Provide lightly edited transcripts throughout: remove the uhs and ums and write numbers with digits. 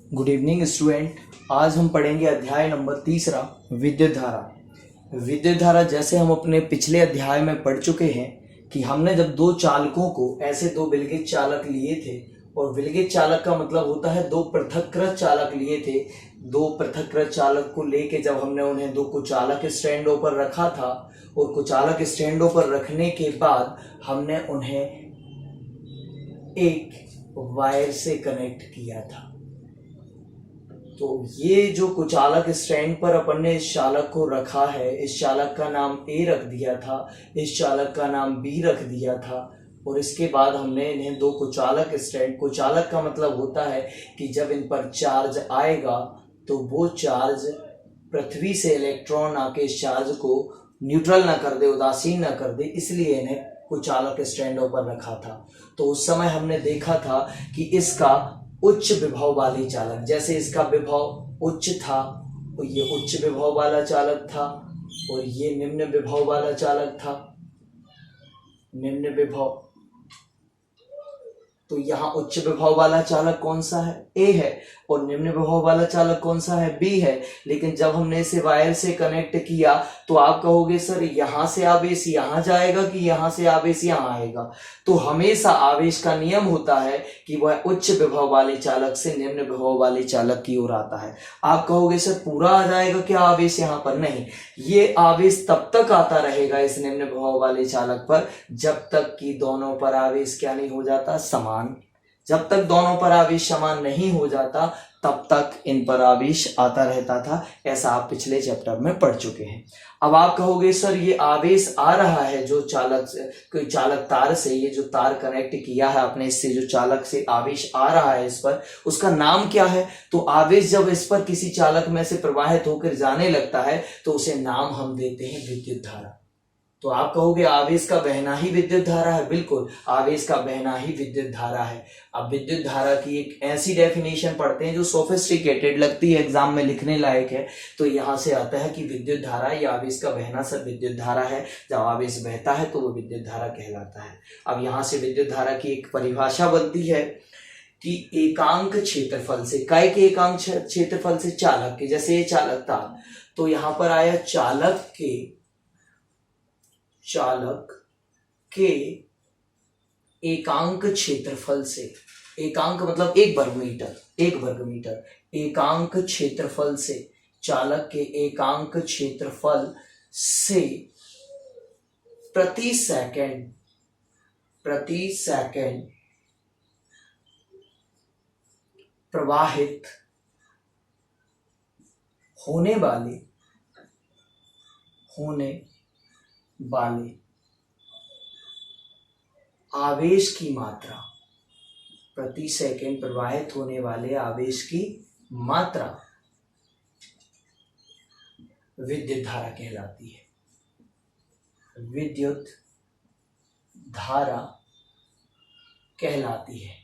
Good evening student. आज हम पढ़ेंगे अध्याय नंबर 3 विद्युत धारा। विद्युत धारा जैसे हम अपने पिछले अध्याय में पढ़ चुके हैं कि हमने जब दो चालकों को ऐसे दो विलगित चालक लिए थे, और विलगित चालक का मतलब होता है दो पृथककृत चालक लिए थे। दो पृथककृत चालक को लेके जब हमने उन्हें दो कुचालक स्टैंडों पर रखा था, और कुचालक स्टैंडों पर रखने के बाद हमने उन्हें एक वायर से कनेक्ट किया था। तो ये जो कुचालक स्टैंड पर अपन ने इस चालक को रखा है, इस चालक का नाम ए रख दिया था, इस चालक का नाम बी रख दिया था, और इसके बाद हमने इन्हें दो कुचालक स्टैंड, कुचालक का मतलब होता है कि जब इन पर चार्ज आएगा तो वो चार्ज पृथ्वी से इलेक्ट्रॉन आके इस चार्ज को न्यूट्रल ना कर दे, उदासीन ना कर दे, इसलिए इन्हें कुचालक स्टैंडों पर रखा था। तो उस समय हमने देखा था कि इसका उच्च विभव वाली चालक, जैसे इसका विभव उच्च था तो ये उच्च विभव वाला चालक था, और ये निम्न विभव वाला चालक था, निम्न विभव। तो यहाँ उच्च विभव वाला चालक कौन सा है? ए है, और निम्न विभव वाला चालक कौन सा है? बी है। लेकिन जब हमने इसे वायर से कनेक्ट किया तो आप कहोगे सर यहाँ से आवेश यहाँ जाएगा कि यहाँ से आवेश यहाँ आएगा? तो हमेशा आवेश का नियम होता है कि वह उच्च विभव वाले चालक से निम्न विभव वाले चालक की ओर आता है। आप कहोगे सर पूरा आ जाएगा क्या आवेश यहाँ पर? नहीं, ये आवेश तब तक आता रहेगा इस निम्न विभव वाले चालक पर जब तक कि दोनों पर आवेश क्या नहीं हो जाता? समान। जब तक दोनों पर आवेश समान नहीं हो जाता तब तक इन पर आवेश आता रहता था। ऐसा आप पिछले चैप्टर में पढ़ चुके हैं। अब आप कहोगे सर ये आवेश आ रहा है जो चालक तार से, ये जो तार कनेक्ट किया है आपने इससे, जो चालक से आवेश आ रहा है इस पर, उसका नाम क्या है? तो आवेश जब इस पर किसी चालक में से प्रवाहित होकर जाने लगता है तो उसे नाम हम देते हैं विद्युत धारा। तो आप कहोगे आवेश का बहना ही विद्युत धारा है। बिल्कुल, आवेश का बहना ही विद्युत धारा है। अब विद्युत धारा की एक ऐसी डेफिनेशन पढ़ते हैं जो सोफिस्टिकेटेड लगती है, एग्जाम में लिखने लायक है। तो यहां से आता है कि विद्युत धारा या आवेश का बहना सब विद्युत धारा है। जब आवेश बहता है तो वो विद्युत धारा कहलाता है। अब यहां से विद्युत धारा की एक परिभाषा बनती है कि एकांक क्षेत्रफल से, काय के एकांक क्षेत्रफल से? चालक के। जैसे ये चालक था तो यहां पर आया चालक के एकांक क्षेत्रफल से। एकांक मतलब एक वर्ग मीटर। एकांक क्षेत्रफल से, चालक के एकांक क्षेत्रफल से प्रति सेकंड प्रवाहित होने वाले आवेश की मात्रा, प्रति सेकंड प्रवाहित होने वाले आवेश की मात्रा विद्युत धारा कहलाती है। विद्युत धारा कहलाती है।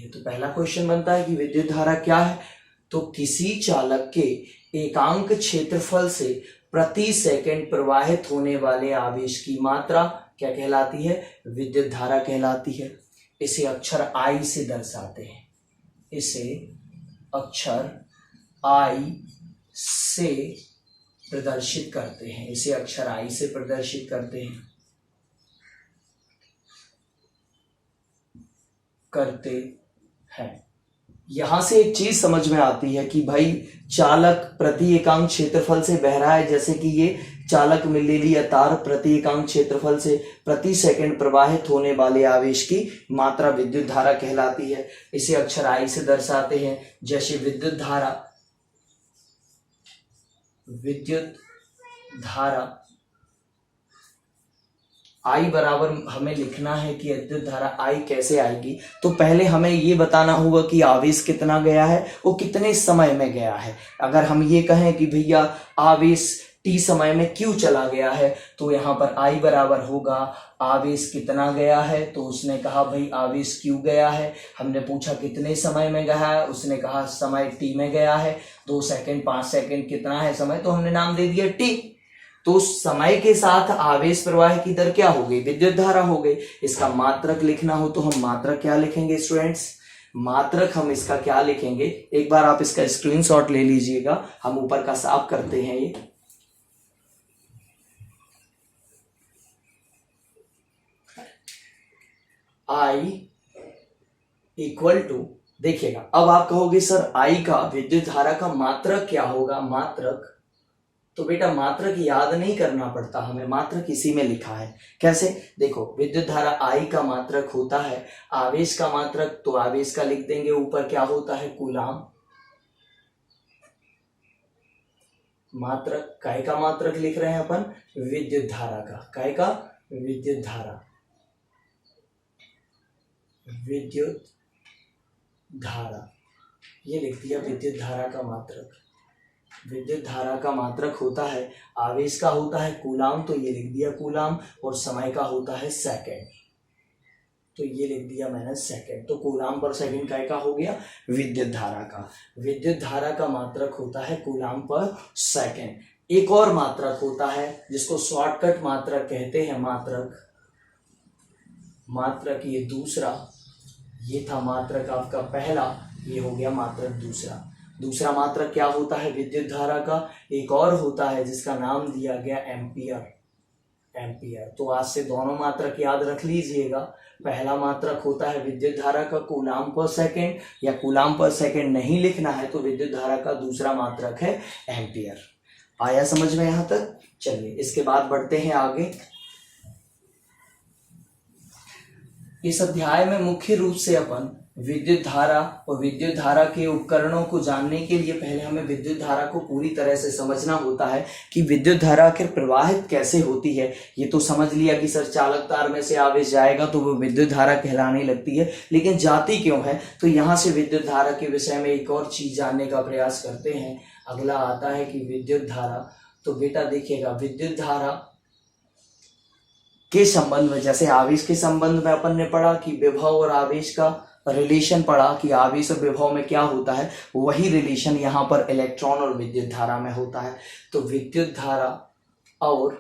तो पहला क्वेश्चन बनता है कि विद्युत धारा क्या है? तो किसी चालक के एकांक क्षेत्रफल से प्रति सेकंड प्रवाहित होने वाले आवेश की मात्रा क्या कहलाती है? विद्युत धारा कहलाती है। इसे अक्षर I से दर्शाते हैं। इसे अक्षर I से प्रदर्शित करते हैं। यहां से एक चीज समझ में आती है कि भाई चालक प्रति एकांक क्षेत्रफल से बह रहा है। जैसे कि ये चालक में ले लिया तार, प्रति एकांक क्षेत्रफल से प्रति सेकंड प्रवाहित होने वाले आवेश की मात्रा विद्युत धारा कहलाती है। इसे अक्षर I से दर्शाते हैं। जैसे विद्युत धारा I बराबर हमें लिखना है कि विद्युत धारा I कैसे आएगी। तो पहले हमें ये बताना होगा कि आवेश कितना गया है, वो कितने समय में गया है। अगर हम ये कहें कि भैया आवेश t समय में क्यों चला गया है, तो यहाँ पर I बराबर होगा आवेश कितना गया है। तो उसने कहा भाई आवेश क्यों गया है। हमने पूछा कितने समय में गया है, उसने कहा समय t में गया है। 2 सेकंड 5 सेकंड कितना है समय, तो हमने नाम दे दिया t। तो समय के साथ आवेश प्रवाह की दर क्या हो गई, विद्युत धारा हो गई। इसका मात्रक लिखना हो तो हम मात्रक क्या लिखेंगे स्टूडेंट्स, मात्रक हम इसका क्या लिखेंगे, एक बार आप इसका स्क्रीनशॉट ले लीजिएगा, हम ऊपर का साफ करते हैं। ये I इक्वल टू, देखिएगा अब आप कहोगे सर I का विद्युत धारा का मात्रक क्या होगा, मात्रक, तो बेटा मात्रक याद नहीं करना पड़ता हमें, मात्रक इसी में लिखा है। कैसे, देखो विद्युत धारा I का मात्रक होता है आवेश का मात्रक, तो आवेश का लिख देंगे, ऊपर क्या होता है कूलाम, मात्रक, काय का मात्रक लिख रहे हैं अपन, विद्युत धारा का, काय का, विद्युत धारा, विद्युत धारा, ये लिख दिया विद्युत धारा का मात्रक। विद्युत धारा का मात्रक होता है आवेश का होता है कूलाम, तो ये लिख दिया कूलाम, और समय का होता है सेकंड, तो ये लिख दिया मैंने सेकंड। तो कूलाम पर सेकंड काय का हो गया, विद्युत धारा का। विद्युत धारा का मात्रक होता है कूलाम पर सेकंड। एक और मात्रक होता है जिसको शॉर्टकट मात्रक कहते हैं, मात्रक, मात्रक ये दूसरा, ये था मात्रक आपका पहला, ये हो गया मात्रक दूसरा। दूसरा मात्रक क्या होता है विद्युत धारा का, एक और होता है जिसका नाम दिया गया एम्पियर, एम्पियर। तो आज से दोनों मात्रक याद रख लीजिएगा। पहला मात्रक होता है विद्युत धारा का कूलाम पर सेकंड, या कूलाम पर सेकंड नहीं लिखना है तो विद्युत धारा का दूसरा मात्रक है एम्पियर। आया समझ में यहां तक? चलिए इसके बाद बढ़ते हैं आगे। इस अध्याय में मुख्य रूप से अपन विद्युत धारा और विद्युत धारा के उपकरणों को जानने के लिए पहले हमें विद्युत धारा को पूरी तरह से समझना होता है कि विद्युत धारा आखिर प्रवाहित कैसे होती है। ये तो समझ लिया कि सर चालक तार में से आवेश जाएगा तो वो विद्युत धारा कहलाने लगती है, लेकिन जाती क्यों है, तो यहाँ से विद्युत धारा के विषय में एक और चीज जानने का प्रयास करते हैं। अगला आता है कि विद्युत धारा, तो बेटा देखिएगा विद्युत धारा के संबंध में, जैसे आवेश के संबंध में अपन ने पढ़ा कि विभव और आवेश का रिलेशन पढ़ा कि आवेश और विभव में क्या होता है, वही रिलेशन यहाँ पर इलेक्ट्रॉन और विद्युत धारा में होता है। तो विद्युत धारा और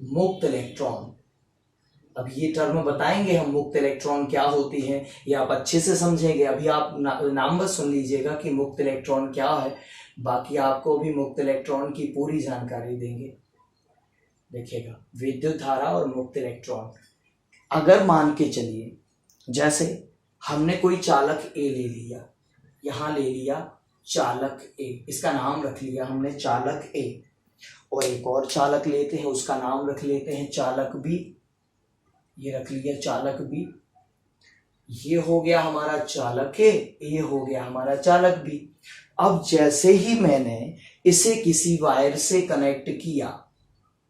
मुक्त इलेक्ट्रॉन, अब ये टर्म बताएंगे हम, मुक्त इलेक्ट्रॉन क्या होती है ये आप अच्छे से समझेंगे। अभी आप नाम बस सुन लीजिएगा कि मुक्त इलेक्ट्रॉन क्या है, बाकी आपको भी मुक्त इलेक्ट्रॉन की पूरी जानकारी देंगे। देखिएगा विद्युत धारा और मुक्त इलेक्ट्रॉन, अगर मान के चलिए जैसे हमने कोई चालक ए ले लिया, यहां ले लिया चालक ए, इसका नाम रख लिया हमने चालक ए, और एक और चालक लेते हैं उसका नाम रख लेते हैं चालक बी, ये रख लिया चालक बी। ये हो गया हमारा चालक ए, ये हो गया हमारा चालक बी। अब जैसे ही मैंने इसे किसी वायर से कनेक्ट किया,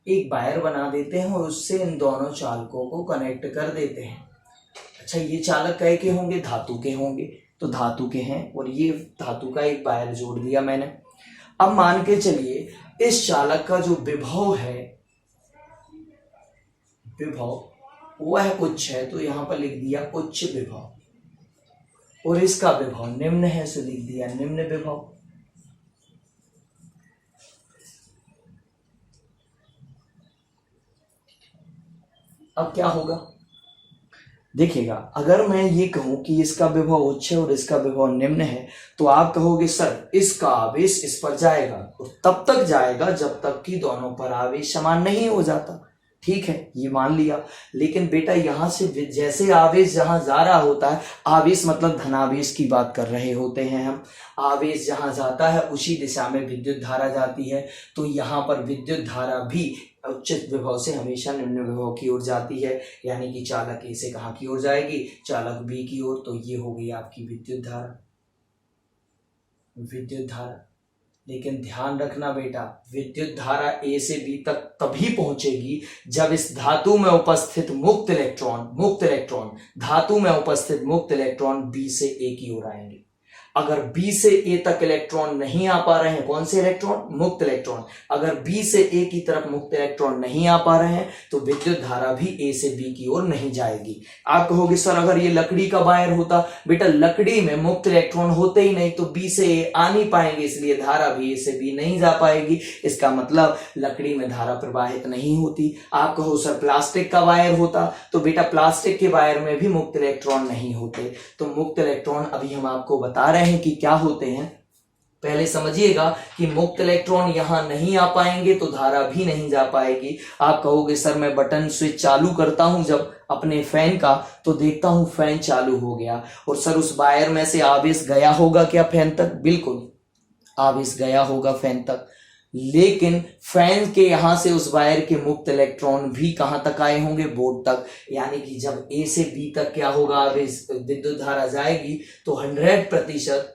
एक वायर बना देते हैं और उससे इन दोनों चालकों को कनेक्ट कर देते हैं। अच्छा ये चालक कहे के होंगे, धातु के होंगे, तो धातु के हैं, और ये धातु का एक वायर जोड़ दिया मैंने। अब मान के चलिए इस चालक का जो विभव है, विभव वह उच्च है, तो यहां पर लिख दिया उच्च विभव, और इसका विभव निम्न है, सो लिख दिया निम्न विभव। अब क्या होगा देखिएगा, अगर मैं ये कहूं कि इसका विभव उच्च है और इसका विभव निम्न है, तो आप कहोगे सर इसका आवेश इस पर जाएगा, और तब तक जाएगा जब तक कि दोनों पर आवेश समान नहीं हो जाता। ठीक है ये मान लिया, लेकिन बेटा यहां से जैसे आवेश जहां जा रहा होता है, आवेश मतलब धनावेश की बात कर रहे होते हैं हम, आवेश जहां जाता है उसी दिशा में विद्युत धारा जाती है। तो यहाँ पर विद्युत धारा भी उच्च विभव से हमेशा निम्न विभव की ओर जाती है, यानी कि चालक ए से कहाँ की ओर जाएगी, चालक बी की ओर। तो ये हो गई आपकी विद्युत धारा, विद्युत धारा। लेकिन ध्यान रखना बेटा, विद्युत धारा ए से बी तक तभी पहुंचेगी जब इस धातु में उपस्थित मुक्त इलेक्ट्रॉन धातु में उपस्थित मुक्त इलेक्ट्रॉन बी से ए की ओर आएंगे। अगर बी से ए तक इलेक्ट्रॉन नहीं आ पा रहे हैं, कौन से इलेक्ट्रॉन? मुक्त इलेक्ट्रॉन। अगर बी से ए की तरफ मुक्त इलेक्ट्रॉन नहीं आ पा रहे हैं तो विद्युत धारा भी ए से बी की ओर नहीं जाएगी। आप कहोगे सर अगर ये लकड़ी का वायर होता, बेटा लकड़ी में मुक्त इलेक्ट्रॉन होते ही नहीं तो बी से ए आ नहीं पाएंगे, इसलिए धारा भी ए से बी नहीं जा पाएगी। इसका मतलब लकड़ी में धारा प्रवाहित नहीं होती। आप कहो सर प्लास्टिक का वायर होता, तो बेटा प्लास्टिक के वायर में भी मुक्त इलेक्ट्रॉन नहीं होते। तो मुक्त इलेक्ट्रॉन अभी हम आपको बता रहे हैं कि क्या होते हैं। पहले समझिएगा कि मुक्त इलेक्ट्रॉन यहां नहीं आ पाएंगे तो धारा भी नहीं जा पाएगी। आप कहोगे सर मैं बटन स्विच चालू करता हूं जब अपने फैन का, तो देखता हूं फैन चालू हो गया, और सर उस वायर में से आवेश गया होगा क्या फैन तक? बिल्कुल आवेश गया होगा फैन तक, लेकिन फैन के यहां से उस वायर के मुक्त इलेक्ट्रॉन भी कहां तक आए होंगे? बोर्ड तक। यानी कि जब ए से बी तक क्या होगा, आवेश विद्युत धारा जाएगी तो 100%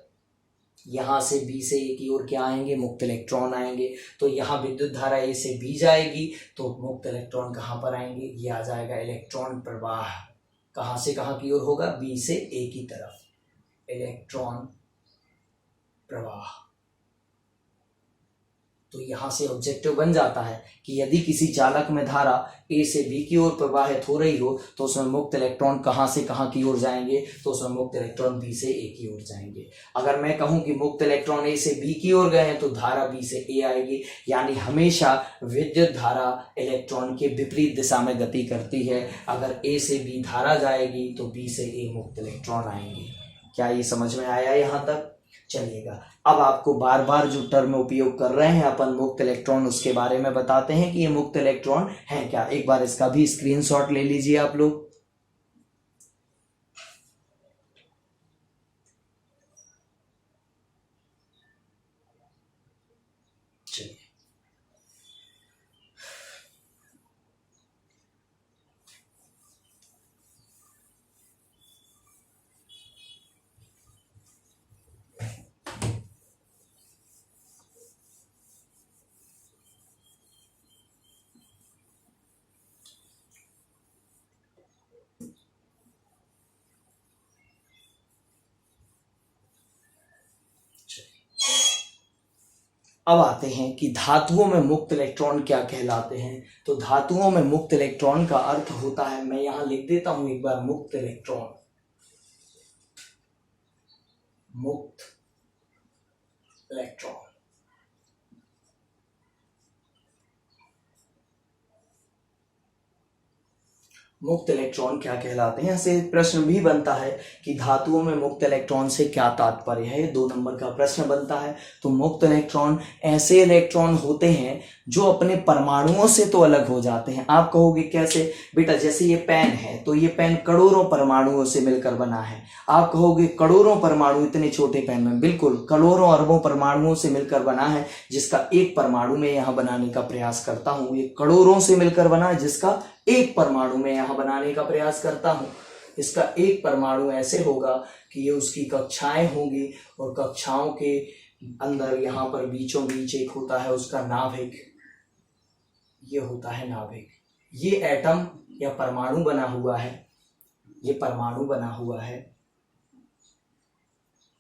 यहां से बी से ए की ओर क्या आएंगे? मुक्त इलेक्ट्रॉन आएंगे। तो यहां विद्युत धारा ए से बी जाएगी तो मुक्त इलेक्ट्रॉन कहां पर आएंगे? ये आ जाएगा इलेक्ट्रॉन प्रवाह। कहां से कहां की ओर होगा? बी से ए की तरफ, इलेक्ट्रॉन प्रवाह। तो यहां से ऑब्जेक्टिव बन जाता है कि यदि किसी चालक में धारा ए से बी की ओर प्रवाहित हो रही हो तो उसमें मुक्त इलेक्ट्रॉन कहां से कहां की ओर जाएंगे? तो उसमें मुक्त इलेक्ट्रॉन बी से ए की ओर जाएंगे। अगर मैं कहूं कि मुक्त इलेक्ट्रॉन ए से बी की ओर गए हैं तो धारा बी से ए आएगी। यानी हमेशा विद्युत धारा इलेक्ट्रॉन के विपरीत दिशा में गति करती है। अगर ए से बी धारा जाएगी तो बी से ए मुक्त इलेक्ट्रॉन आएंगे। क्या ये समझ में आया यहां तक? चलिएगा, अब आपको बार बार जो टर्म उपयोग कर रहे हैं अपन मुक्त इलेक्ट्रॉन, उसके बारे में बताते हैं कि ये मुक्त इलेक्ट्रॉन है क्या। एक बार इसका भी स्क्रीनशॉट ले लीजिए आप लोग। चलिए, अब आते हैं कि धातुओं में मुक्त इलेक्ट्रॉन क्या कहलाते हैं। तो धातुओं में मुक्त इलेक्ट्रॉन का अर्थ होता है, मैं यहां लिख देता हूं एक बार, मुक्त इलेक्ट्रॉन, मुक्त इलेक्ट्रॉन। मुक्त इलेक्ट्रॉन क्या कहलाते हैं, ऐसे प्रश्न भी बनता है कि धातुओं में मुक्त इलेक्ट्रॉन से क्या तात्पर्य है। 2 नंबर का प्रश्न बनता है। तो मुक्त इलेक्ट्रॉन ऐसे इलेक्ट्रॉन होते हैं जो अपने परमाणुओं से तो अलग हो जाते हैं। आप कहोगे कैसे? बेटा जैसे ये पेन है तो ये पेन करोड़ों परमाणुओं से मिलकर बना है। आप कहोगे करोड़ों परमाणु इतने छोटे पेन में? बिल्कुल, करोड़ों अरबों परमाणुओं से मिलकर बना है, जिसका एक परमाणु में यहां बनाने का प्रयास करता हूं। ये करोड़ों से मिलकर बना है जिसका एक परमाणु में यहां बनाने का प्रयास करता हूं। इसका एक परमाणु ऐसे होगा कि ये उसकी कक्षाएं होंगी, और कक्षाओं के अंदर यहां पर बीचों बीच एक होता है उसका नाभिक। ये होता है नाभिक। ये एटम या परमाणु बना हुआ है, ये परमाणु बना हुआ है,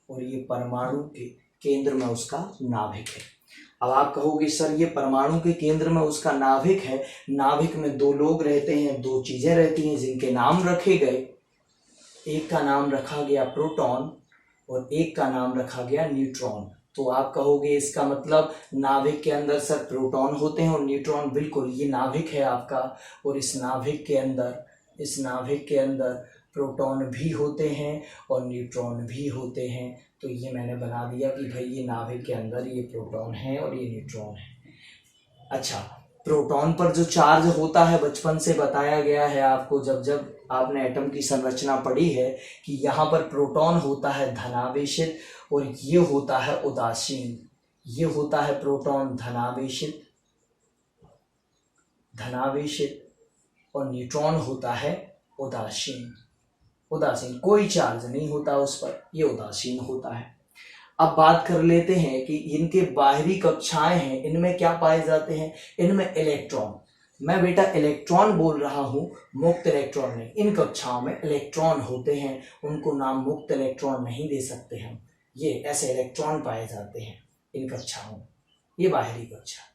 और ये परमाणु के केंद्र में उसका नाभिक है। अब आप कहोगे सर ये परमाणु के केंद्र में उसका नाभिक है, नाभिक में 2 लोग रहते हैं, 2 चीजें रहती हैं जिनके नाम रखे गए। एक का नाम रखा गया प्रोटॉन और एक का नाम रखा गया न्यूट्रॉन। तो आप कहोगे इसका मतलब नाभिक के अंदर सर प्रोटॉन होते हैं और न्यूट्रॉन। बिल्कुल, ये नाभिक है आपका, और इस नाभिक के अंदर प्रोटॉन भी होते हैं और न्यूट्रॉन भी होते हैं। तो ये मैंने बना दिया कि भाई ये नाभिक के अंदर ये प्रोटॉन है और ये न्यूट्रॉन है। अच्छा, प्रोटॉन पर जो चार्ज होता है बचपन से बताया गया है आपको, जब जब आपने एटम की संरचना पढ़ी है, कि यहाँ पर प्रोटॉन होता है धनावेशित और ये होता है उदासीन। ये होता है प्रोटॉन धनावेशित और न्यूट्रॉन होता है उदासीन। कोई चार्ज नहीं होता उस पर, ये उदासीन होता है। अब बात कर लेते हैं कि इनके बाहरी कक्षाएं हैं, इनमें क्या पाए जाते हैं? इनमें इलेक्ट्रॉन। मैं बेटा इलेक्ट्रॉन बोल रहा हूं, मुक्त इलेक्ट्रॉन नहीं। इन कक्षाओं में इलेक्ट्रॉन होते हैं, उनको नाम मुक्त इलेक्ट्रॉन नहीं दे सकते हम। ये ऐसे इलेक्ट्रॉन पाए जाते हैं इन कक्षाओं में। ये बाहरी कक्षा।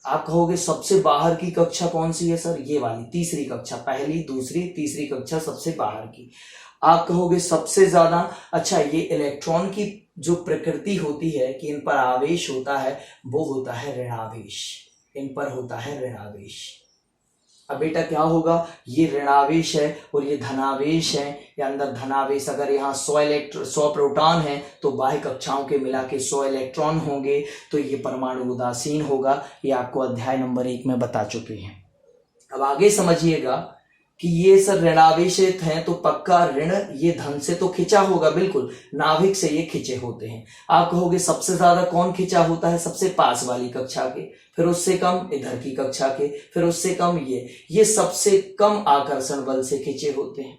आप कहोगे सबसे बाहर की कक्षा कौन सी है सर? ये वाली तीसरी कक्षा, पहली दूसरी तीसरी कक्षा सबसे बाहर की। आप कहोगे सबसे ज्यादा, अच्छा ये इलेक्ट्रॉन की जो प्रकृति होती है कि इन पर आवेश होता है, वो होता है ऋणावेश। इन पर होता है ऋणावेश। अब बेटा क्या होगा, ये ऋणावेश है और ये धनावेश है, या अंदर धनावेश। अगर यहाँ 100 प्रोटॉन है तो बाह्य कक्षाओं के मिला के 100 इलेक्ट्रॉन होंगे, तो ये परमाणु उदासीन होगा। ये आपको अध्याय नंबर 1 में बता चुके हैं। अब आगे समझिएगा कि ये सर ऋणावेशित हैं तो पक्का ऋण ये धन से तो खिंचा होगा, बिल्कुल नाभिक से ये खिंचे होते हैं। आप कहोगे सबसे ज्यादा कौन खिंचा होता है? सबसे पास वाली कक्षा के, फिर उससे कम इधर की कक्षा के, फिर उससे कम ये सबसे कम आकर्षण बल से खिंचे होते हैं।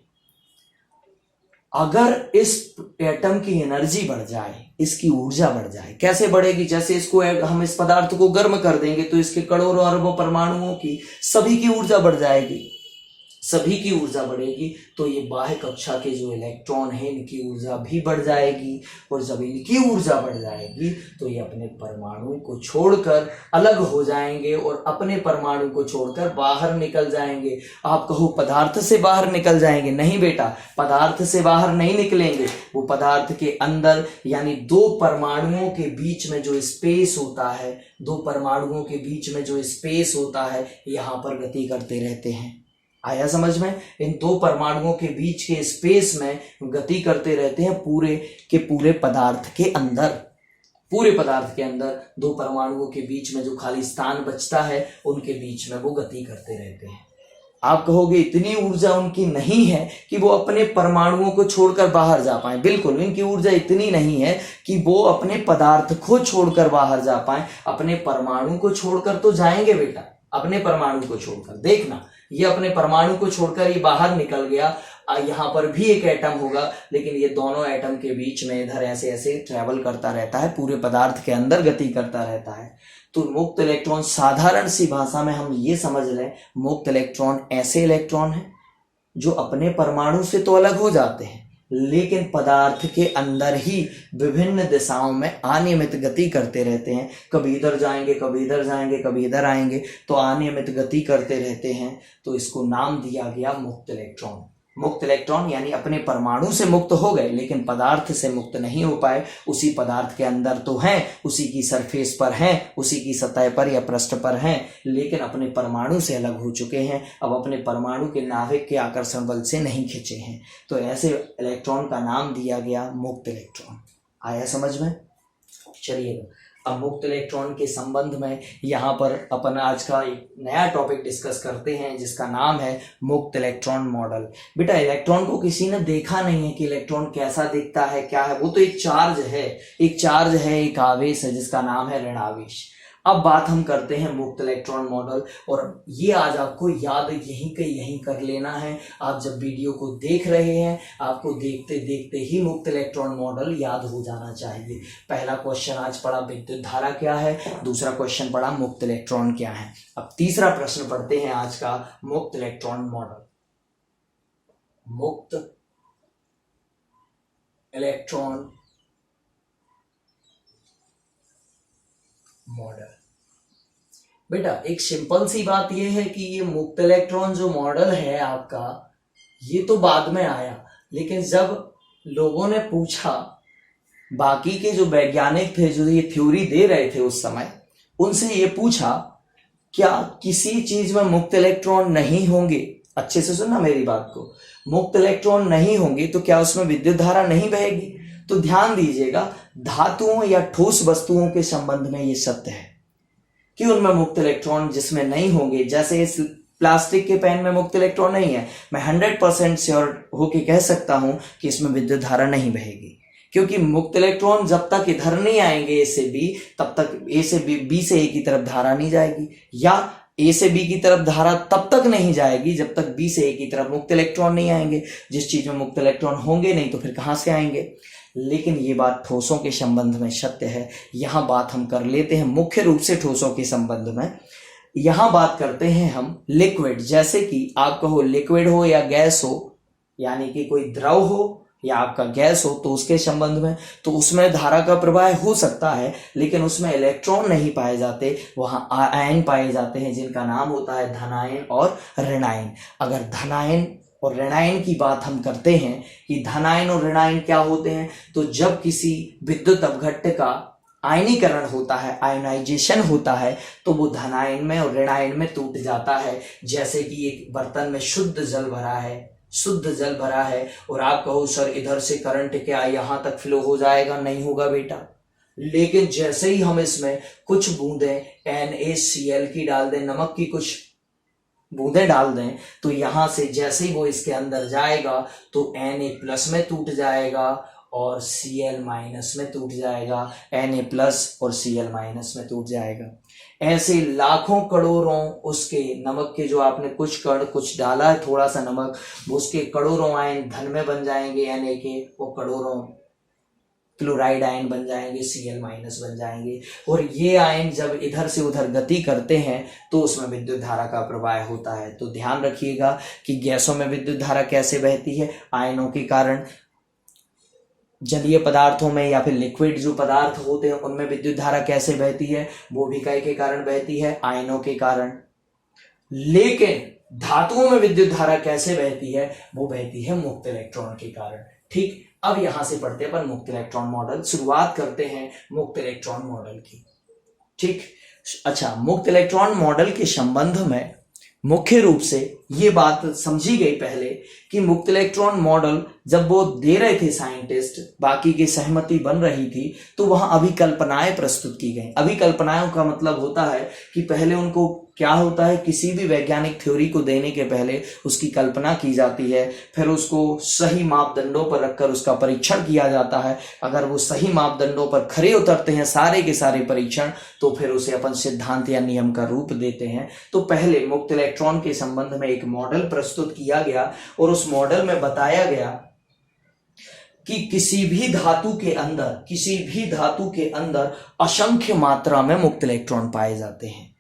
अगर इस एटम की एनर्जी बढ़ जाए, इसकी ऊर्जा बढ़ जाए, कैसे बढ़ेगी? जैसे इसको हम इस पदार्थ को गर्म कर देंगे तो इसके करोड़ों अरबों परमाणुओं की सभी की ऊर्जा बढ़ जाएगी, सभी की ऊर्जा बढ़ेगी। तो ये बाह्य कक्षा के जो इलेक्ट्रॉन है इनकी ऊर्जा भी बढ़ जाएगी, और जब इनकी ऊर्जा बढ़ जाएगी तो ये अपने परमाणु को छोड़कर अलग हो जाएंगे और अपने परमाणु को छोड़कर बाहर निकल जाएंगे। आप कहो पदार्थ से बाहर निकल जाएंगे? नहीं बेटा, पदार्थ से बाहर नहीं निकलेंगे। वो पदार्थ के अंदर, यानी दो परमाणुओं के बीच में जो स्पेस होता है, दो परमाणुओं के बीच में जो स्पेस होता है, यहां पर गति करते रहते हैं। आया समझ में? इन दो परमाणुओं के बीच के स्पेस में गति करते रहते हैं पूरे के पूरे पदार्थ के अंदर। पूरे पदार्थ के अंदर दो परमाणुओं के बीच में जो खाली स्थान बचता है, उनके बीच में वो गति करते रहते हैं। आप कहोगे इतनी ऊर्जा उनकी नहीं है कि वो अपने परमाणुओं को छोड़कर बाहर जा पाए। बिल्कुल, इनकी ऊर्जा इतनी नहीं है कि वो अपने पदार्थ को छोड़कर बाहर जा पाए। अपने परमाणु को छोड़कर तो जाएंगे बेटा, अपने परमाणु को छोड़कर। देखना, ये अपने परमाणु को छोड़कर ये बाहर निकल गया। यहाँ पर भी एक एटम होगा, लेकिन ये दोनों एटम के बीच में इधर ऐसे ऐसे ट्रेवल करता रहता है, पूरे पदार्थ के अंदर गति करता रहता है। तो मुक्त इलेक्ट्रॉन, साधारण सी भाषा में हम ये समझ लें, मुक्त इलेक्ट्रॉन ऐसे इलेक्ट्रॉन है जो अपने परमाणु से तो अलग हो जाते हैं, लेकिन पदार्थ के अंदर ही विभिन्न दिशाओं में अनियमित गति करते रहते हैं। कभी इधर जाएंगे, कभी इधर जाएंगे, कभी इधर आएंगे, तो अनियमित गति करते रहते हैं। तो इसको नाम दिया गया मुक्त इलेक्ट्रॉन। मुक्त इलेक्ट्रॉन यानी अपने परमाणु से मुक्त हो गए, लेकिन पदार्थ से मुक्त नहीं हो पाए। उसी पदार्थ के अंदर तो हैं, उसी की सरफेस पर हैं, उसी की सतह पर या पृष्ठ पर हैं, लेकिन अपने परमाणु से अलग हो चुके हैं। अब अपने परमाणु के नाभिक के आकर्षण बल से नहीं खिंचे हैं। तो ऐसे इलेक्ट्रॉन का नाम दिया गया मुक्त इलेक्ट्रॉन। आया समझ में? चलिए, अब मुक्त इलेक्ट्रॉन के संबंध में यहाँ पर अपन आज का एक नया टॉपिक डिस्कस करते हैं, जिसका नाम है मुक्त इलेक्ट्रॉन मॉडल। बेटा, इलेक्ट्रॉन को किसी ने देखा नहीं है कि इलेक्ट्रॉन कैसा दिखता है, क्या है। वो तो एक चार्ज है, एक आवेश है जिसका नाम है ऋणावेश। अब बात हम करते हैं मुक्त इलेक्ट्रॉन मॉडल, और ये आज आपको याद यहीं कर लेना है। आप जब वीडियो को देख रहे हैं, आपको देखते देखते ही मुक्त इलेक्ट्रॉन मॉडल याद हो जाना चाहिए। पहला क्वेश्चन आज पढ़ा विद्युत धारा क्या है, दूसरा क्वेश्चन पढ़ा मुक्त इलेक्ट्रॉन क्या है। अब तीसरा प्रश्न पढ़ते हैं आज का, मुक्त इलेक्ट्रॉन मॉडल। मुक्त इलेक्ट्रॉन मॉडल। बेटा, एक सिंपल सी बात यह है कि ये मुक्त इलेक्ट्रॉन जो मॉडल है आपका, ये तो बाद में आया, लेकिन जब लोगों ने पूछा, बाकी के जो वैज्ञानिक थे जो ये थ्योरी दे रहे थे उस समय, उनसे ये पूछा क्या किसी चीज में मुक्त इलेक्ट्रॉन नहीं होंगे? अच्छे से सुनना मेरी बात को। मुक्त इलेक्ट्रॉन नहीं होंगे तो क्या उसमें विद्युत धारा नहीं बहेगी? तो ध्यान दीजिएगा, धातुओं या ठोस वस्तुओं के संबंध में ये सत्य है कि उनमें मुक्त इलेक्ट्रॉन जिसमें नहीं होंगे, जैसे इस प्लास्टिक के पेन में मुक्त इलेक्ट्रॉन नहीं है, मैं 100% श्योर होके कह सकता हूं कि इसमें विद्युत धारा नहीं बहेगी, क्योंकि मुक्त इलेक्ट्रॉन जब तक इधर नहीं आएंगे ए से बी, तब तक ए से बी से ए की तरफ धारा नहीं जाएगी, या ए से बी की तरफ धारा तब तक नहीं जाएगी जब तक बी से ए की तरफ मुक्त इलेक्ट्रॉन नहीं आएंगे। जिस चीज में मुक्त इलेक्ट्रॉन होंगे नहीं तो फिर कहां से आएंगे? लेकिन ये बात ठोसों के संबंध में सत्य है। यहां बात हम कर लेते हैं मुख्य रूप से ठोसों के संबंध में। यहां बात करते हैं हम लिक्विड, जैसे कि आप कहो लिक्विड हो या गैस हो, यानी कि कोई द्रव हो या आपका गैस हो तो उसके संबंध में, तो उसमें धारा का प्रवाह हो सकता है, लेकिन उसमें इलेक्ट्रॉन नहीं पाए जाते, वहां आयन पाए जाते हैं जिनका नाम होता है धनायन और ऋणायन। अगर धनायन और ऋणायन की बात हम करते हैं कि धनायन और ऋणायन क्या होते हैं, तो जब किसी विद्युत अपघट्य का आयनीकरण होता है, आयोनाइजेशन होता है, तो वो धनायन में और ऋणायन में टूट जाता है। जैसे कि एक बर्तन में शुद्ध जल भरा है, शुद्ध जल भरा है, और आप कहो सर इधर से करंट क्या यहां तक फ्लो हो जाएगा, नहीं होगा बेटा। लेकिन जैसे ही हम इसमें कुछ बूंदें NaCl की डाल दें, नमक की कुछ बूंदें डाल दें, तो यहां से जैसे ही वो इसके अंदर जाएगा तो Na+ में टूट जाएगा और Cl- में टूट जाएगा, Na+ और Cl- में टूट जाएगा। ऐसे लाखों करोड़ों उसके नमक के, जो आपने कुछ कण कुछ डाला है थोड़ा सा नमक, वो उसके करोड़ों आयन धन में बन जाएंगे Na के, वो करोड़ों क्लोराइड आयन बन जाएंगे, Cl- बन जाएंगे। और ये आयन जब इधर से उधर गति करते हैं तो उसमें विद्युत धारा का प्रवाह होता है। तो ध्यान रखिएगा कि गैसों में विद्युत धारा कैसे बहती है, आयनों के कारण। जलीय पदार्थों में या फिर लिक्विड जो पदार्थ होते हैं उनमें विद्युत धारा कैसे बहती है, वो भी काय के कारण बहती है, आयनों के कारण। लेकिन धातुओं में विद्युत धारा कैसे बहती है, वो बहती है मुक्त इलेक्ट्रॉन के कारण। ठीक, अब यहां से पढ़ते हैं अपन मुक्त इलेक्ट्रॉन मॉडल, शुरुआत करते हैं मुक्त इलेक्ट्रॉन मॉडल की। ठीक, अच्छा, मुक्त इलेक्ट्रॉन मॉडल के संबंध में मुख्य रूप से ये बात समझी गई पहले कि मुक्त इलेक्ट्रॉन मॉडल जब वो दे रहे थे साइंटिस्ट, बाकी की सहमति बन रही थी, तो वहां अभिकल्पनाएं प्रस्तुत की गई। अभिकल्पनाओं का मतलब होता है कि पहले उनको क्या होता है, किसी भी वैज्ञानिक थ्योरी को देने के पहले उसकी कल्पना की जाती है, फिर उसको सही मापदंडों पर रखकर उसका परीक्षण किया जाता है। अगर वो सही मापदंडों पर खरे उतरते हैं सारे के सारे परीक्षण, तो फिर उसे अपन सिद्धांत या नियम का रूप देते हैं। तो पहले मुक्त इलेक्ट्रॉन के संबंध में एक मॉडल प्रस्तुत किया गया और उस मॉडल में बताया गया कि किसी भी धातु के अंदर असंख्य मात्रा में मुक्त इलेक्ट्रॉन पाए जाते हैं।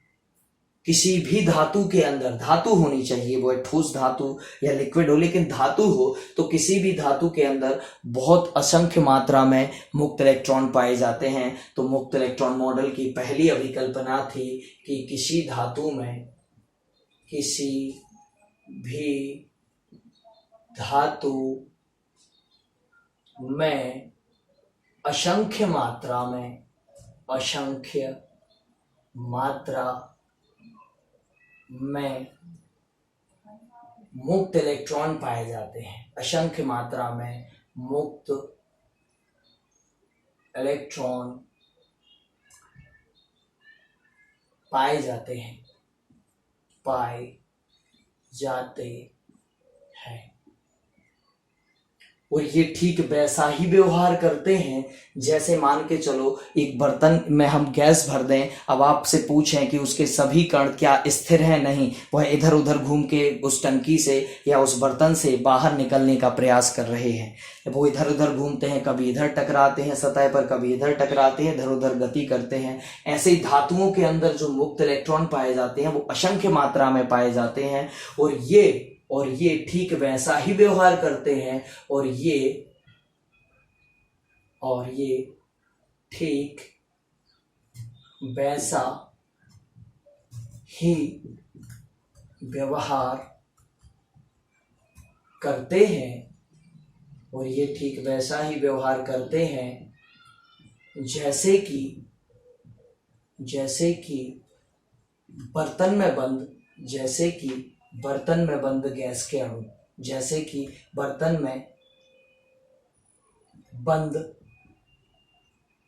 किसी भी धातु के अंदर, धातु होनी चाहिए, वो ठोस धातु या लिक्विड हो, लेकिन धातु हो, तो किसी भी धातु के अंदर बहुत असंख्य मात्रा में मुक्त इलेक्ट्रॉन पाए जाते हैं। तो मुक्त इलेक्ट्रॉन मॉडल की पहली अभिकल्पना थी कि किसी धातु में, किसी भी धातु में असंख्य मात्रा में मुक्त इलेक्ट्रॉन पाए जाते हैं। असंख्य मात्रा में मुक्त इलेक्ट्रॉन पाए जाते हैं। और ये ठीक वैसा ही व्यवहार करते हैं जैसे, मान के चलो एक बर्तन में हम गैस भर दें, अब आपसे पूछें कि उसके सभी कण क्या स्थिर हैं, नहीं, वह इधर उधर घूम के उस टंकी से या उस बर्तन से बाहर निकलने का प्रयास कर रहे हैं। वो इधर उधर घूमते हैं, कभी इधर टकराते हैं सतह पर, कभी इधर टकराते हैं, इधर उधर गति करते हैं। ऐसे ही धातुओं के अंदर जो मुक्त इलेक्ट्रॉन पाए जाते हैं वो असंख्य मात्रा में पाए जाते हैं, और ये ठीक वैसा ही व्यवहार करते हैं, और ये ठीक वैसा ही व्यवहार करते हैं, जैसे कि बर्तन में बंद गैस के अणु, जैसे कि बर्तन में बंद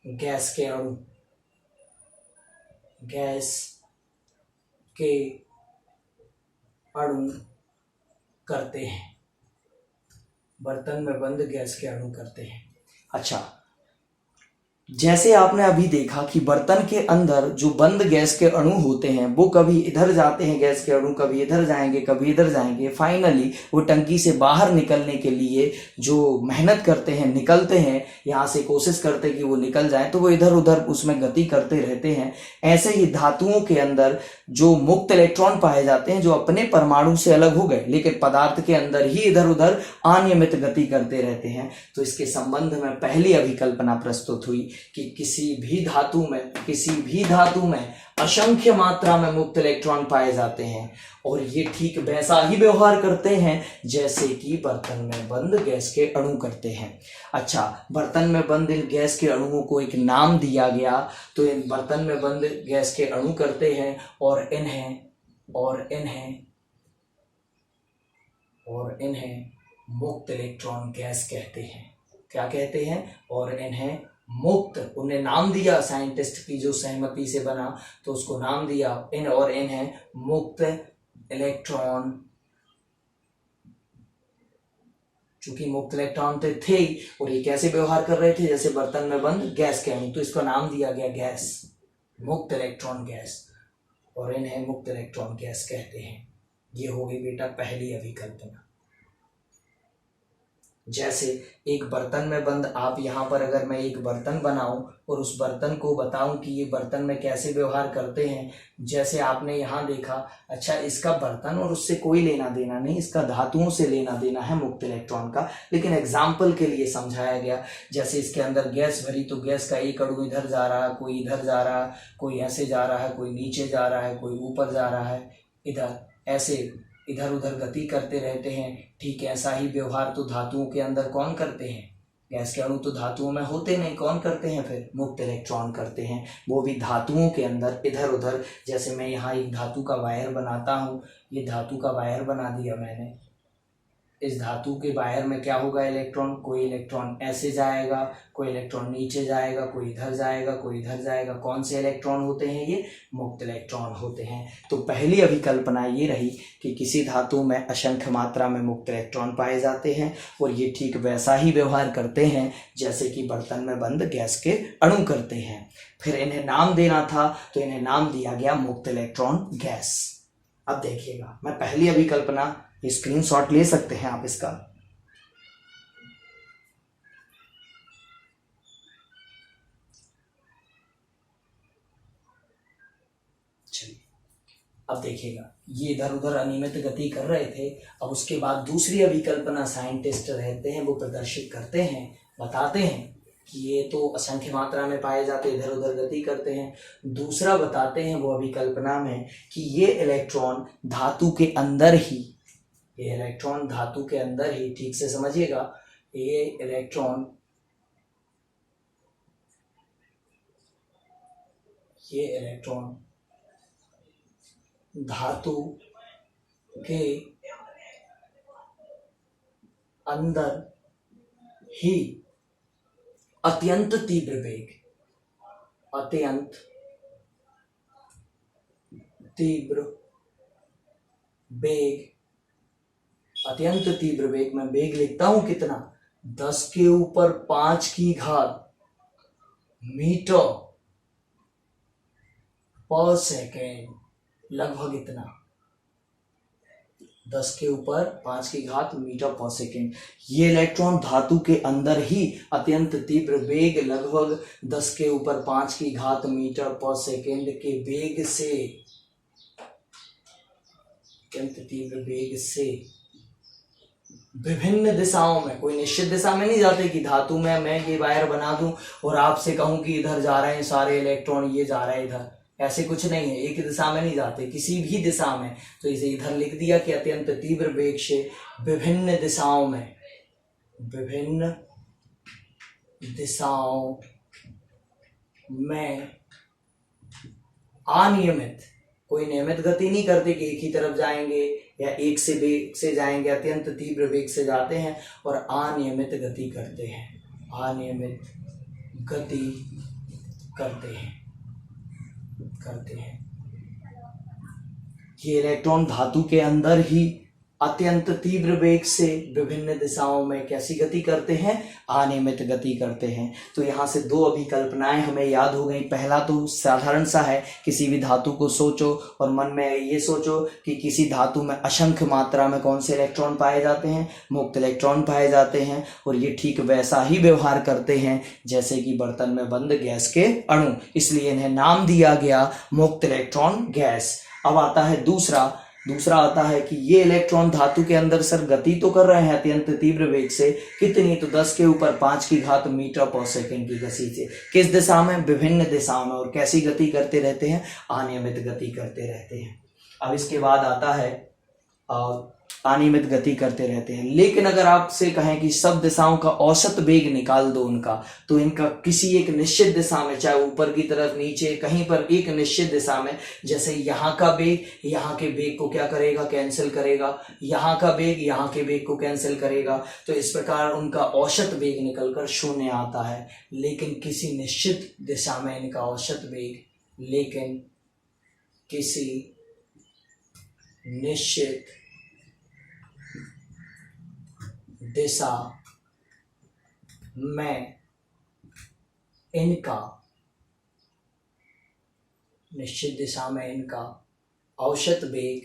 गैस के अणु करते हैं, बर्तन में बंद गैस के अणु करते हैं। अच्छा, जैसे आपने अभी देखा कि बर्तन के अंदर जो बंद गैस के अणु होते हैं वो कभी इधर जाते हैं, गैस के अणु कभी इधर जाएंगे कभी इधर जाएंगे, फाइनली वो टंकी से बाहर निकलने के लिए जो मेहनत करते हैं, निकलते हैं, यहाँ से कोशिश करते हैं कि वो निकल जाए, तो वो इधर उधर उसमें गति करते रहते हैं। ऐसे ही धातुओं के अंदर जो मुक्त इलेक्ट्रॉन पाए जाते हैं जो अपने परमाणु से अलग हो गए लेकिन पदार्थ के अंदर ही इधर उधर अनियमित गति करते रहते हैं, तो इसके संबंध में पहली अभिकल्पना प्रस्तुत हुई कि किसी भी धातु में असंख्य मात्रा में मुक्त इलेक्ट्रॉन पाए जाते हैं और ये ठीक वैसा ही व्यवहार करते हैं जैसे कि बर्तन में बंद गैस के अणु करते हैं। अच्छा, बर्तन में बंद इन गैस के अणुओं को एक नाम दिया गया, तो इन बर्तन में बंद गैस के अणु करते हैं और इन्हें मुक्त इलेक्ट्रॉन गैस कहते हैं। क्या कहते हैं? और इन्हें मुक्त, उन्हें नाम दिया, साइंटिस्ट की जो सहमति से बना तो उसको नाम दिया इन्हें मुक्त इलेक्ट्रॉन। चूंकि मुक्त इलेक्ट्रॉन तो थे ही और ये कैसे व्यवहार कर रहे थे जैसे बर्तन में बंद गैस के अणु, तो इसका नाम दिया गया गैस, मुक्त इलेक्ट्रॉन गैस, और इन्हें मुक्त इलेक्ट्रॉन गैस कहते हैं। ये हो गई बेटा पहली अभिकल्पना। जैसे एक बर्तन में बंद, आप यहाँ पर अगर मैं एक बर्तन बनाऊं और उस बर्तन को बताऊं कि ये बर्तन में कैसे व्यवहार करते हैं, जैसे आपने यहाँ देखा, अच्छा इसका बर्तन और उससे कोई लेना देना नहीं, इसका धातुओं से लेना देना है मुक्त इलेक्ट्रॉन का, लेकिन एग्जाम्पल के लिए समझाया गया। जैसे इसके अंदर गैस भरी तो गैस का एक अणु इधर जा रहा है, कोई इधर जा रहा है, कोई ऐसे जा रहा है, कोई नीचे जा रहा है, कोई ऊपर जा रहा है, इधर ऐसे इधर उधर गति करते रहते हैं। ठीक ऐसा ही व्यवहार तो धातुओं के अंदर कौन करते हैं? गैस के अणु तो धातुओं में होते नहीं, कौन करते हैं फिर? मुक्त इलेक्ट्रॉन करते हैं, वो भी धातुओं के अंदर इधर उधर। जैसे मैं यहाँ एक धातु का वायर बनाता हूँ, ये धातु का वायर बना दिया मैंने, इस धातु के वायर में क्या होगा? इलेक्ट्रॉन, कोई इलेक्ट्रॉन ऐसे जाएगा, कोई इलेक्ट्रॉन नीचे जाएगा, कोई इधर जाएगा, कोई इधर जाएगा। कौन से इलेक्ट्रॉन होते हैं? ये मुक्त इलेक्ट्रॉन होते हैं। तो पहली अभिकल्पना ये रही कि किसी धातु में असंख्य मात्रा में मुक्त इलेक्ट्रॉन पाए जाते हैं और ये ठीक वैसा ही व्यवहार करते हैं जैसे कि बर्तन में बंद गैस के अणु करते हैं। फिर इन्हें नाम देना था तो इन्हें नाम दिया गया मुक्त इलेक्ट्रॉन गैस। अब देखिएगा, मैं पहली अभिकल्पना, स्क्रीनशॉट ले सकते हैं आप इसका। चलिए अब देखिएगा, ये इधर उधर अनियमित गति कर रहे थे। अब उसके बाद दूसरी अभिकल्पना साइंटिस्ट रहते हैं वो प्रदर्शित करते हैं, बताते हैं कि ये तो असंख्य मात्रा में पाए जाते, इधर उधर गति करते हैं। दूसरा बताते हैं वो अभिकल्पना में कि ये इलेक्ट्रॉन धातु के अंदर ही, ये इलेक्ट्रॉन धातु के अंदर ही, ठीक से समझिएगा, ये इलेक्ट्रॉन धातु के अंदर ही अत्यंत तीव्र वेग, अत्यंत तीव्र वेग में वेग लिखता हूं कितना? 10 के ऊपर 5 की घात मीटर पर सेकेंड, लगभग इतना, 10 के ऊपर 5 की घात मीटर पर सेकेंड। ये इलेक्ट्रॉन धातु के अंदर ही अत्यंत तीव्र वेग, लगभग 10 के ऊपर 5 की घात मीटर पर सेकेंड के वेग से, अत्यंत तीव्र वेग से विभिन्न दिशाओं में, कोई निश्चित दिशा में नहीं जाते कि धातु में मैं ये वायर बना दूं और आपसे कहूं कि इधर जा रहे हैं सारे इलेक्ट्रॉन, ये जा रहा है इधर, ऐसे कुछ नहीं है, एक दिशा में नहीं जाते, किसी भी दिशा में। तो इसे इधर लिख दिया कि अत्यंत तीव्र वेग से विभिन्न दिशाओं में अनियमित, कोई नियमित गति नहीं करते कि एक ही तरफ जाएंगे या एक से वेग से जाएंगे, अत्यंत तीव्र वेग से जाते हैं और अनियमित गति करते हैं। ये इलेक्ट्रॉन धातु के अंदर ही अत्यंत तीव्र वेग से विभिन्न दिशाओं में कैसी गति करते हैं, अनियमित गति करते हैं। तो यहाँ से दो अभिकल्पनाएं हमें याद हो गई। पहला तो साधारण सा है, किसी भी धातु को सोचो और मन में ये सोचो कि किसी धातु में असंख्य मात्रा में कौन से इलेक्ट्रॉन पाए जाते हैं, मुक्त इलेक्ट्रॉन पाए जाते हैं। और ये ठीक वैसा ही व्यवहार करते हैं जैसे कि बर्तन में बंद गैस के अणु, इसलिए इन्हें नाम दिया गया मुक्त इलेक्ट्रॉन गैस। अब आता है दूसरा आता है कि ये इलेक्ट्रॉन धातु के अंदर सर गति तो कर रहे हैं अत्यंत तीव्र वेग से, कितनी, तो 10 के ऊपर 5 की घात मीटर पर सेकंड की गति से। किस दिशा में, विभिन्न दिशाओं में। और कैसी गति करते रहते हैं, अनियमित गति करते रहते हैं। अब इसके बाद आता है अनियमित गति करते रहते हैं। लेकिन अगर आपसे कहें कि सब दिशाओं का औसत वेग निकाल दो उनका, तो इनका किसी एक निश्चित दिशा में, चाहे ऊपर की तरफ, नीचे, कहीं पर एक निश्चित दिशा में, जैसे यहाँ का वेग यहाँ के वेग को क्या करेगा, कैंसिल करेगा, यहाँ का वेग यहाँ के वेग को कैंसिल करेगा। तो इस प्रकार उनका औसत वेग निकलकर 0 आता है। लेकिन किसी निश्चित दिशा में इनका औसत वेग, लेकिन किसी निश्चित दिशा में इनका औसत वेग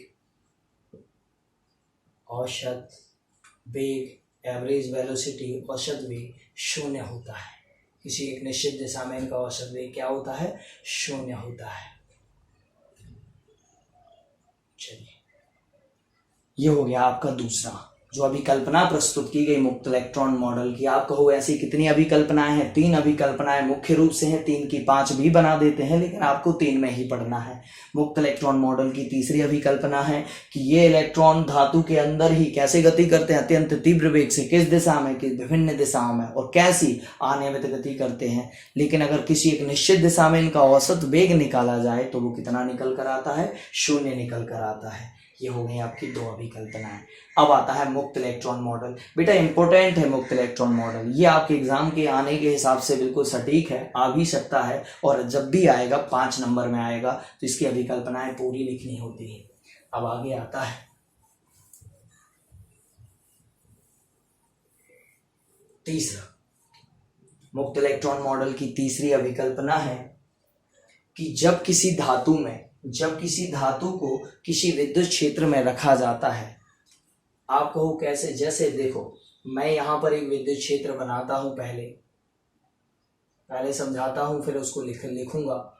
एवरेज वेलोसिटी, औसत वेग 0 होता है। किसी एक निश्चित दिशा में इनका औसत वेग क्या होता है, 0 होता है। चलिए, ये हो गया आपका दूसरा जो अभिकल्पना प्रस्तुत की गई मुक्त इलेक्ट्रॉन मॉडल की। आप कहो ऐसी कितनी अभिकल्पनाएं हैं, 3 अभिकल्पनाएं मुख्य रूप से हैं, 3 की 5 भी बना देते हैं, लेकिन आपको 3 में ही पढ़ना है। मुक्त इलेक्ट्रॉन मॉडल की तीसरी अभिकल्पना है कि ये इलेक्ट्रॉन धातु के अंदर ही कैसे गति करते हैं, अत्यंत तीव्र वेग से। किस दिशा में, कि विभिन्न दिशाओं में। और कैसी, अनियमित गति करते हैं। लेकिन अगर किसी एक निश्चित दिशा में इनका औसत वेग निकाला जाए तो वो कितना निकल कर आता है, 0 निकल कर आता है। ये हो गई आपकी 2 अभिकल्पनाएं। अब आता है मुक्त इलेक्ट्रॉन मॉडल। बेटा इंपॉर्टेंट है मुक्त इलेक्ट्रॉन मॉडल, ये आपके एग्जाम के आने के हिसाब से बिल्कुल सटीक है, आ भी सकता है, और जब भी आएगा 5 नंबर में आएगा, तो इसकी अभिकल्पनाएं पूरी लिखनी होती है। अब आगे आता है तीसरा, मुक्त इलेक्ट्रॉन मॉडल की तीसरी अभिकल्पना है कि जब किसी धातु को किसी विद्युत क्षेत्र में रखा जाता है, आप कहो कैसे, जैसे देखो मैं यहाँ पर एक विद्युत क्षेत्र बनाता हूँ, पहले समझाता हूँ, फिर उसको लिखूंगा।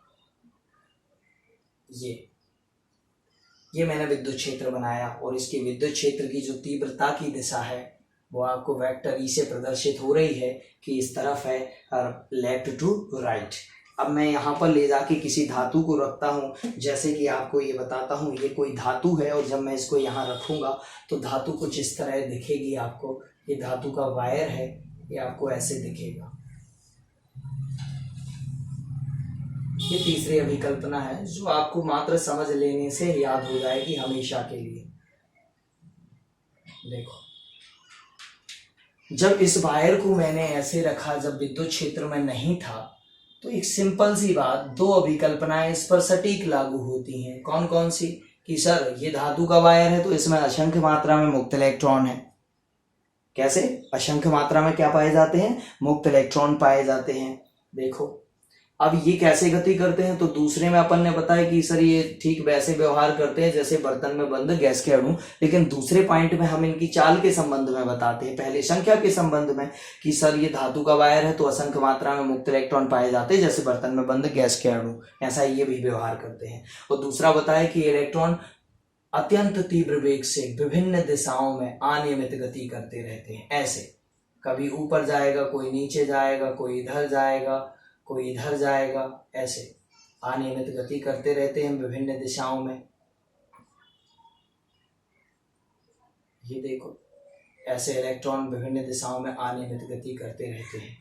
ये मैंने विद्युत क्षेत्र बनाया, और इसके विद्युत क्षेत्र की जो तीव्रता की दिशा है वो आपको वेक्टर ई से प्रदर्शित हो रही है कि इस तरफ है, लेफ्ट टू राइट। अब मैं यहाँ पर ले जाके किसी धातु को रखता हूँ, जैसे कि आपको ये बताता हूँ, ये कोई धातु है, और जब मैं इसको यहाँ रखूँगा तो धातु कुछ इस तरह दिखेगी आपको। ये धातु का वायर है, ये आपको ऐसे दिखेगा। ये तीसरी अभिकल्पना है जो आपको मात्र समझ लेने से याद हो जाएगी हमेशा के लिए। देखो, जब इस वायर को मैंने ऐसे रखा, जब विद्युत क्षेत्र में नहीं था, तो एक सिंपल सी बात, 2 अभिकल्पनाएं इस पर सटीक लागू होती हैं। कौन कौन सी, कि सर ये धातु का वायर है तो इसमें असंख्य मात्रा में मुक्त इलेक्ट्रॉन है। कैसे, असंख्य मात्रा में क्या पाए जाते हैं, मुक्त इलेक्ट्रॉन पाए जाते हैं। देखो अब ये कैसे गति करते हैं, तो दूसरे में अपन ने बताया कि सर ये ठीक वैसे व्यवहार करते हैं जैसे बर्तन में बंद गैस के अणु, लेकिन दूसरे पॉइंट में हम इनकी चाल के संबंध में बताते हैं, पहले संख्या के संबंध में, कि सर ये धातु का वायर है तो असंख्य मात्रा में मुक्त इलेक्ट्रॉन पाए जाते हैं जैसे बर्तन में बंद गैस के अणु, ऐसा ये भी व्यवहार करते हैं। और दूसरा बताया कि इलेक्ट्रॉन अत्यंत तीव्र वेग से विभिन्न दिशाओं में अनियमित गति करते रहते हैं। ऐसे कभी ऊपर जाएगा, कोई नीचे जाएगा, कोई इधर जाएगा, कोई इधर जाएगा, ऐसे अनियमित गति करते रहते हैं विभिन्न दिशाओं में। ये देखो, ऐसे इलेक्ट्रॉन विभिन्न दिशाओं में अनियमित गति करते रहते हैं।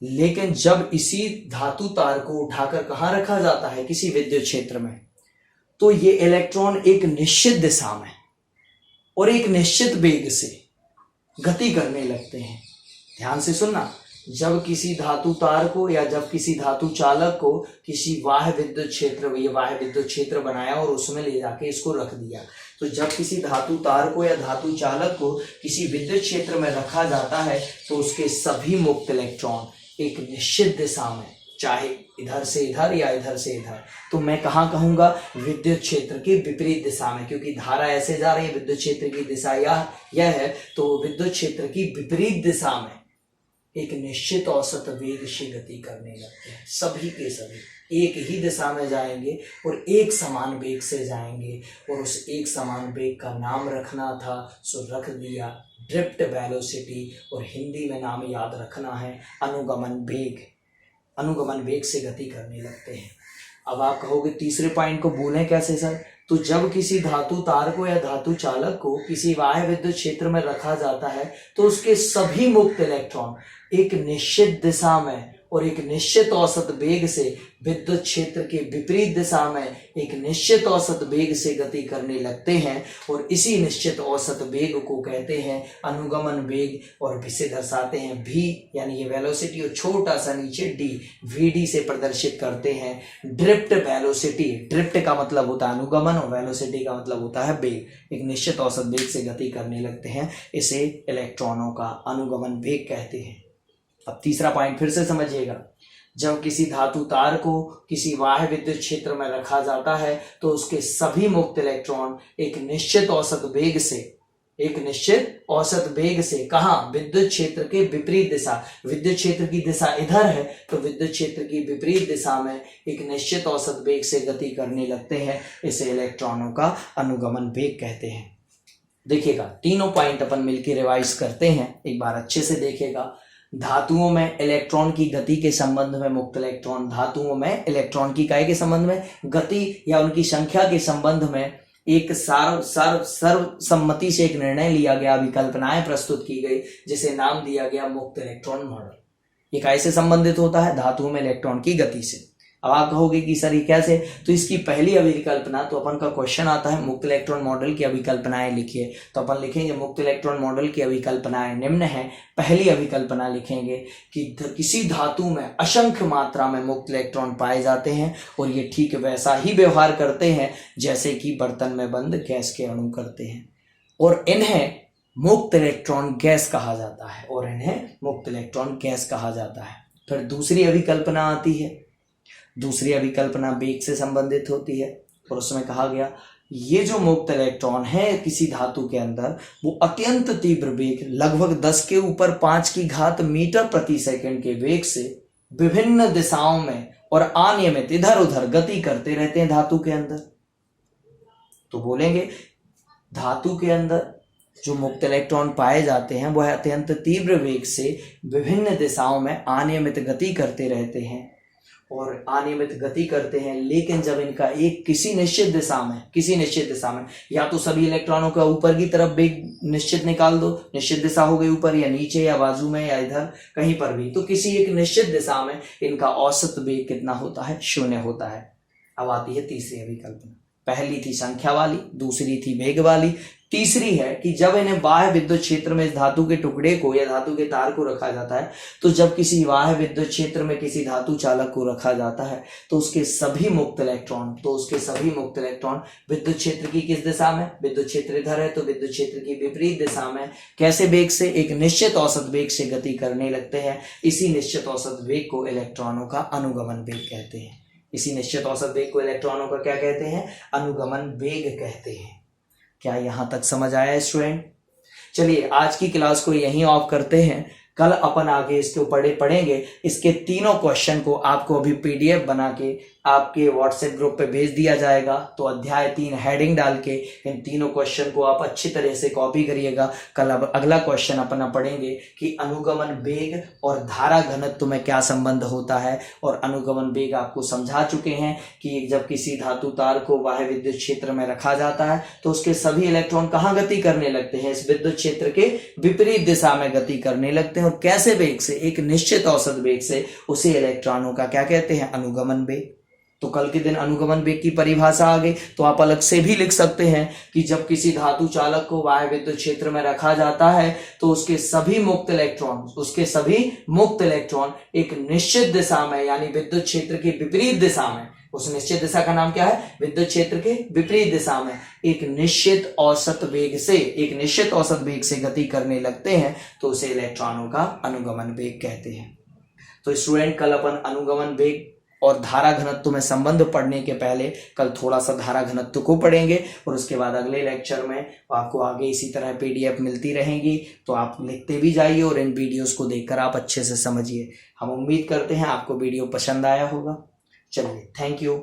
लेकिन जब इसी धातु तार को उठाकर कहाँ रखा जाता है, किसी विद्युत क्षेत्र में, तो ये इलेक्ट्रॉन एक निश्चित दिशा में और एक निश्चित वेग से गति करने लगते हैं। ध्यान से सुनना, जब किसी धातु तार को या जब किसी धातु चालक को किसी बाह्य विद्युत क्षेत्र, ये बाह्य विद्युत क्षेत्र बनाया और उसमें ले जाके इसको रख दिया, तो जब किसी धातु तार को या धातु चालक को किसी विद्युत क्षेत्र में रखा जाता है तो उसके सभी मुक्त इलेक्ट्रॉन एक निश्चित दिशा में, चाहे इधर से इधर या इधर से इधर, तो मैं कहाँ कहूंगा, विद्युत क्षेत्र की विपरीत दिशा में, क्योंकि धारा ऐसे जा रही है, विद्युत क्षेत्र की दिशा यह है, तो विद्युत क्षेत्र की विपरीत दिशा में एक निश्चित औसत वेग से गति करने लगते हैं। सभी के सभी एक ही दिशा में जाएंगे और एक समान वेग से जाएंगे, और उस एक समान वेग का नाम रखना था सो रख दिया, ड्रिफ्ट वेलोसिटी, और हिंदी में नाम याद रखना है अनुगमन वेग। अनुगमन वेग से गति करने लगते हैं। अब आप कहोगे तीसरे पॉइंट को बोलें कैसे सर, तो जब किसी धातु तार को या धातु चालक को किसी बाह्य विद्युत क्षेत्र में रखा जाता है तो उसके सभी मुक्त इलेक्ट्रॉन एक निश्चित दिशा में और एक निश्चित औसत वेग से विद्युत क्षेत्र के विपरीत दिशा में एक निश्चित औसत वेग से गति करने लगते हैं, और इसी निश्चित औसत वेग को कहते हैं अनुगमन वेग, और इसे दर्शाते हैं v, यानी ये वेलोसिटी, और छोटा सा नीचे d, vd से प्रदर्शित करते हैं ड्रिफ्ट वेलोसिटी। ड्रिफ्ट का मतलब होता है अनुगमन और वेलोसिटी का मतलब होता है वेग। एक निश्चित औसत वेग से गति करने लगते हैं, इसे इलेक्ट्रॉनों का अनुगमन वेग कहते हैं। अब तीसरा पॉइंट फिर से समझिएगा, जब किसी धातु तार को किसी बाह्य विद्युत क्षेत्र में रखा जाता है तो उसके सभी मुक्त इलेक्ट्रॉन एक निश्चित औसत वेग से कहाँ, विद्युत क्षेत्र के विपरीत दिशा, विद्युत क्षेत्र की दिशा इधर है तो विद्युत क्षेत्र की विपरीत दिशा में एक निश्चित औसत वेग से गति करने लगते हैं, इसे इलेक्ट्रॉनों का अनुगमन वेग कहते हैं। देखिएगा तीनों पॉइंट अपन मिलकर रिवाइज करते हैं, एक बार अच्छे से देखिएगा। धातुओं में इलेक्ट्रॉन की गति के संबंध में मुक्त इलेक्ट्रॉन, धातुओं में इलेक्ट्रॉन की इकाई के संबंध में, गति या उनकी संख्या के संबंध में एक सर्वसम्मति से एक निर्णय लिया गया, विकल्पनाएं प्रस्तुत की गई, जिसे नाम दिया गया मुक्त इलेक्ट्रॉन मॉडल। इकाई से संबंधित होता है धातुओं में इलेक्ट्रॉन की गति से। अब आप कहोगे कि सर ये कैसे, तो इसकी पहली अभिकल्पना, तो अपन का क्वेश्चन आता है मुक्त इलेक्ट्रॉन मॉडल की अभिकल्पनाएं लिखिए, तो अपन लिखेंगे मुक्त इलेक्ट्रॉन मॉडल की अभिकल्पनाएं निम्न है। पहली अभिकल्पना लिखेंगे कि किसी धातु में असंख्य मात्रा में मुक्त इलेक्ट्रॉन पाए जाते हैं और ये ठीक वैसा ही व्यवहार करते हैं जैसे कि बर्तन में बंद गैस के अणु करते हैं, और इन्हें मुक्त इलेक्ट्रॉन गैस कहा जाता है। फिर दूसरी अभिकल्पना आती है, दूसरी अभिकल्पना वेग से संबंधित होती है, और उसमें कहा गया ये जो मुक्त इलेक्ट्रॉन है किसी धातु के अंदर वो अत्यंत तीव्र वेग, लगभग 10 के ऊपर 5 की घात मीटर प्रति सेकंड के वेग से विभिन्न दिशाओं में और अनियमित इधर उधर गति करते रहते हैं धातु के अंदर। तो बोलेंगे धातु के अंदर जो मुक्त इलेक्ट्रॉन पाए जाते हैं वह अत्यंत तीव्र वेग से विभिन्न दिशाओं में अनियमित गति करते रहते हैं और अनियमित गति करते हैं, लेकिन जब इनका एक किसी निश्चित दिशा में या तो सभी इलेक्ट्रॉनों का ऊपर की तरफ वेग निश्चित निकाल दो, निश्चित दिशा हो गई ऊपर या नीचे या बाजू में या इधर कहीं पर भी, तो किसी एक निश्चित दिशा में इनका औसत वेग कितना होता है, 0 होता है। अब आती है तीसरी अभिकल्पना। पहली थी संख्या वाली, दूसरी थी वेग वाली, तीसरी है कि जब इन्हें बाह्य विद्युत क्षेत्र में इस धातु के टुकड़े को या धातु के तार को रखा जाता है, तो जब किसी बाह्य विद्युत क्षेत्र में किसी धातु चालक को रखा जाता है तो उसके सभी मुक्त इलेक्ट्रॉन विद्युत क्षेत्र की किस दिशा में, विद्युत क्षेत्र इधर है तो विद्युत क्षेत्र की विपरीत दिशा में कैसे वेग से, एक निश्चित औसत वेग से गति करने लगते हैं। इसी निश्चित औसत वेग को इलेक्ट्रॉनों का अनुगमन वेग कहते हैं। इसी निश्चित औसत वेग को इलेक्ट्रॉनों का क्या कहते हैं, अनुगमन वेग कहते हैं। क्या यहां तक समझ आया स्टूडेंट? चलिए आज की क्लास को यहीं ऑफ करते हैं, कल अपन आगे इसके ऊपर पढ़ेंगे। इसके तीनों क्वेश्चन को आपको अभी पीडीएफ बना के आपके व्हाट्सएप ग्रुप पे भेज दिया जाएगा, तो अध्याय 3 हेडिंग डाल के इन तीनों क्वेश्चन को आप अच्छी तरह से कॉपी करिएगा। कल अब अगला क्वेश्चन अपना पढ़ेंगे कि अनुगमन वेग और धारा घनत्व में क्या संबंध होता है, और अनुगमन वेग आपको समझा चुके हैं कि जब किसी धातु तार को बाह्य विद्युत क्षेत्र में रखा जाता है तो उसके सभी इलेक्ट्रॉन कहाँ गति करने लगते हैं, इस विद्युत क्षेत्र के विपरीत दिशा में गति करने लगते हैं, और कैसे वेग से, एक निश्चित औसत वेग से, उसे इलेक्ट्रॉनों का क्या कहते हैं, अनुगमन वेग। तो कल के दिन अनुगमन वेग की परिभाषा आ गई, तो आप अलग से भी लिख सकते हैं कि जब किसी धातु चालक को बाह्य विद्युत क्षेत्र में रखा जाता है तो उसके सभी मुक्त इलेक्ट्रॉन एक निश्चित दिशा में, यानी विद्युत क्षेत्र की विपरीत दिशा में उस निश्चित दिशा का नाम क्या है? विद्युत क्षेत्र के विपरीत दिशा में एक निश्चित औसत वेग से गति करने लगते हैं तो उसे इलेक्ट्रॉनों का अनुगमन वेग कहते हैं। तो स्टूडेंट, कल अपन अनुगमन वेग और धारा घनत्व में संबंध पढ़ने के पहले कल थोड़ा सा धारा घनत्व को पढ़ेंगे और उसके बाद अगले लेक्चर में आपको आगे इसी तरह पीडीएफ मिलती रहेंगी, तो आप लिखते भी जाइए और इन वीडियोस को देखकर आप अच्छे से समझिए। हम उम्मीद करते हैं आपको वीडियो पसंद आया होगा। चलिए, थैंक यू।